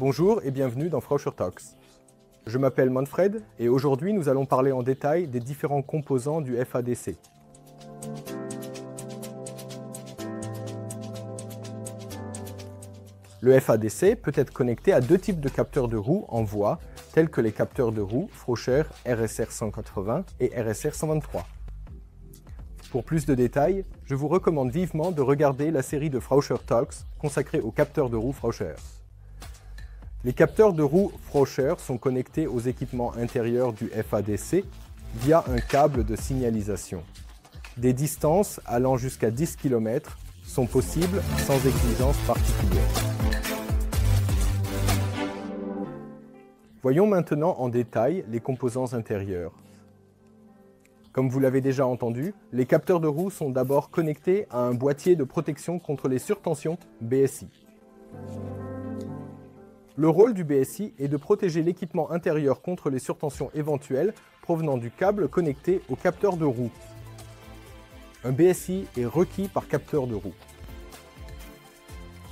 Bonjour et bienvenue dans Frauscher Talks. Je m'appelle Manfred et aujourd'hui nous allons parler en détail des différents composants du FADC. Le FADC peut être connecté à deux types de capteurs de roue en voie, tels que les capteurs de roue Frauscher RSR 180 et RSR 123. Pour plus de détails, je vous recommande vivement de regarder la série de Frauscher Talks consacrée aux capteurs de roue Frauscher. Les capteurs de roue Frauscher sont connectés aux équipements intérieurs du FADC via un câble de signalisation. Des distances allant jusqu'à 10 km sont possibles sans exigence particulière. Voyons maintenant en détail les composants intérieurs. Comme vous l'avez déjà entendu, les capteurs de roue sont d'abord connectés à un boîtier de protection contre les surtensions BSI. Le rôle du BSI est de protéger l'équipement intérieur contre les surtensions éventuelles provenant du câble connecté au capteur de roue. Un BSI est requis par capteur de roue.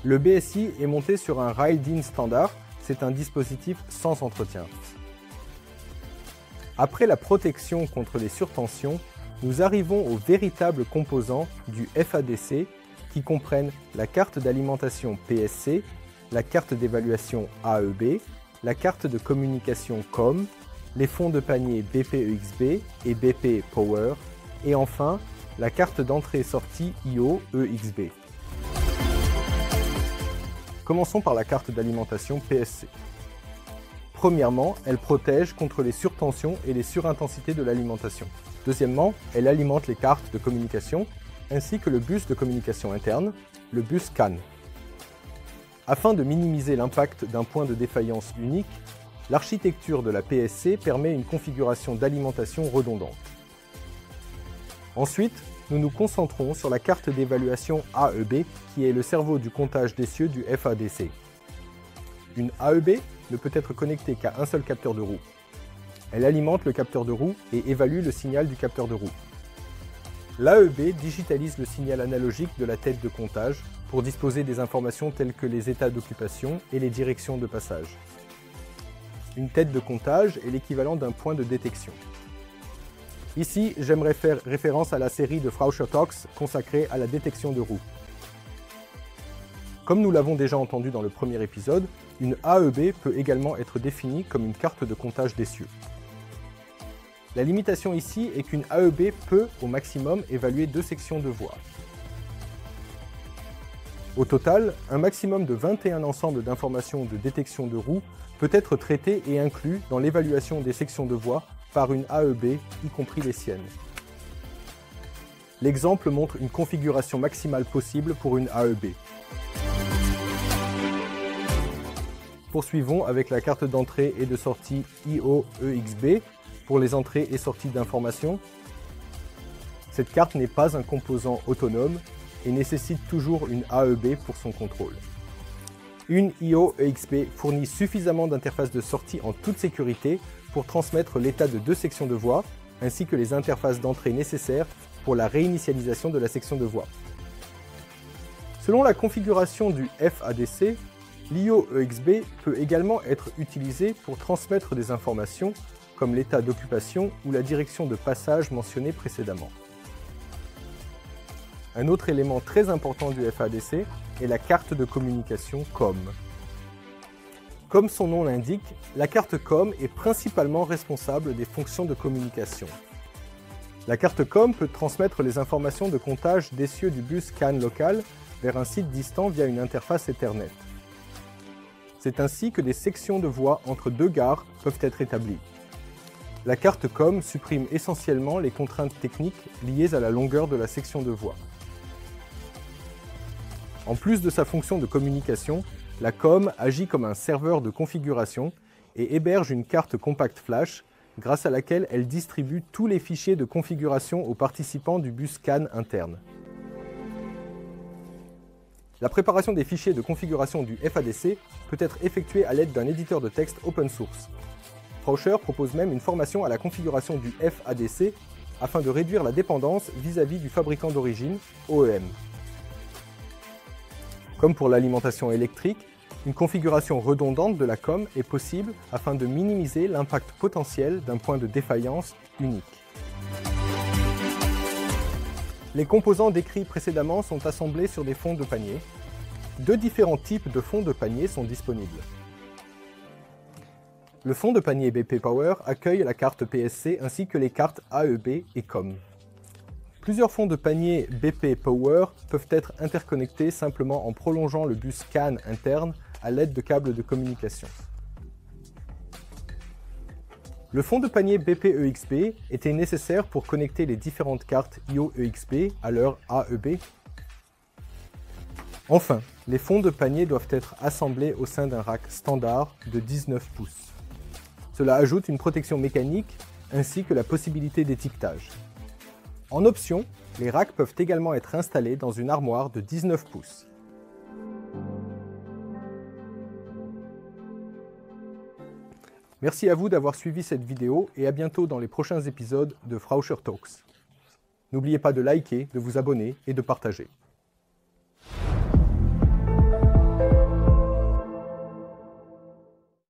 Le BSI est monté sur un ride-in standard, c'est un dispositif sans entretien. Après la protection contre les surtensions, nous arrivons aux véritables composants du FADC qui comprennent la carte d'alimentation PSC, la carte d'évaluation AEB, la carte de communication COM, les fonds de panier BP-EXB et BP Power, et enfin la carte d'entrée-sortie IO-EXB. Commençons par la carte d'alimentation PSC. Premièrement, elle protège contre les surtensions et les surintensités de l'alimentation. Deuxièmement, elle alimente les cartes de communication ainsi que le bus de communication interne, le bus CAN. Afin de minimiser l'impact d'un point de défaillance unique, l'architecture de la PSC permet une configuration d'alimentation redondante. Ensuite, nous nous concentrons sur la carte d'évaluation AEB, qui est le cerveau du comptage d'essieux du FADC. Une AEB ne peut être connectée qu'à un seul capteur de roue. Elle alimente le capteur de roue et évalue le signal du capteur de roue. L'AEB digitalise le signal analogique de la tête de comptage pour disposer des informations telles que les états d'occupation et les directions de passage. Une tête de comptage est l'équivalent d'un point de détection. Ici, j'aimerais faire référence à la série de Frauscher Talks consacrée à la détection de roue. Comme nous l'avons déjà entendu dans le premier épisode, une AEB peut également être définie comme une carte de comptage d'essieux. La limitation ici est qu'une AEB peut, au maximum, évaluer 2 sections de voie. Au total, un maximum de 21 ensembles d'informations de détection de roue peut être traité et inclus dans l'évaluation des sections de voie par une AEB, y compris les siennes. L'exemple montre une configuration maximale possible pour une AEB. Poursuivons avec la carte d'entrée et de sortie IO-EXB pour les entrées et sorties d'informations. Cette carte n'est pas un composant autonome et nécessite toujours une AEB pour son contrôle. Une IO-EXB fournit suffisamment d'interfaces de sortie en toute sécurité pour transmettre l'état de 2 sections de voie, ainsi que les interfaces d'entrée nécessaires pour la réinitialisation de la section de voie. Selon la configuration du FADC, l'IO-EXB peut également être utilisé pour transmettre des informations comme l'état d'occupation ou la direction de passage mentionnée précédemment. Un autre élément très important du FADC est la carte de communication COM. Comme son nom l'indique, la carte COM est principalement responsable des fonctions de communication. La carte COM peut transmettre les informations de comptage d'essieux du bus CAN local vers un site distant via une interface Ethernet. C'est ainsi que des sections de voie entre 2 gares peuvent être établies. La carte COM supprime essentiellement les contraintes techniques liées à la longueur de la section de voie. En plus de sa fonction de communication, la COM agit comme un serveur de configuration et héberge une carte compact flash grâce à laquelle elle distribue tous les fichiers de configuration aux participants du bus CAN interne. La préparation des fichiers de configuration du FADC peut être effectuée à l'aide d'un éditeur de texte open source. Frauscher propose même une formation à la configuration du FADC afin de réduire la dépendance vis-à-vis du fabricant d'origine, OEM. Comme pour l'alimentation électrique, Une configuration redondante de la COM est possible afin de minimiser l'impact potentiel d'un point de défaillance unique. Les composants décrits précédemment sont assemblés sur des fonds de panier. Deux différents types de fonds de panier sont disponibles. Le fond de panier BP Power accueille la carte PSC ainsi que les cartes AEB et COM. Plusieurs fonds de panier BP Power peuvent être interconnectés simplement en prolongeant le bus CAN interne à l'aide de câbles de communication. Le fond de panier BP-EXB était nécessaire pour connecter les différentes cartes IO-EXB à leur AEB. Enfin, les fonds de panier doivent être assemblés au sein d'un rack standard de 19 pouces. Cela ajoute une protection mécanique ainsi que la possibilité d'étiquetage. En option, les racks peuvent également être installés dans une armoire de 19 pouces. Merci à vous d'avoir suivi cette vidéo et à bientôt dans les prochains épisodes de Frauscher Talks. N'oubliez pas de liker, de vous abonner et de partager.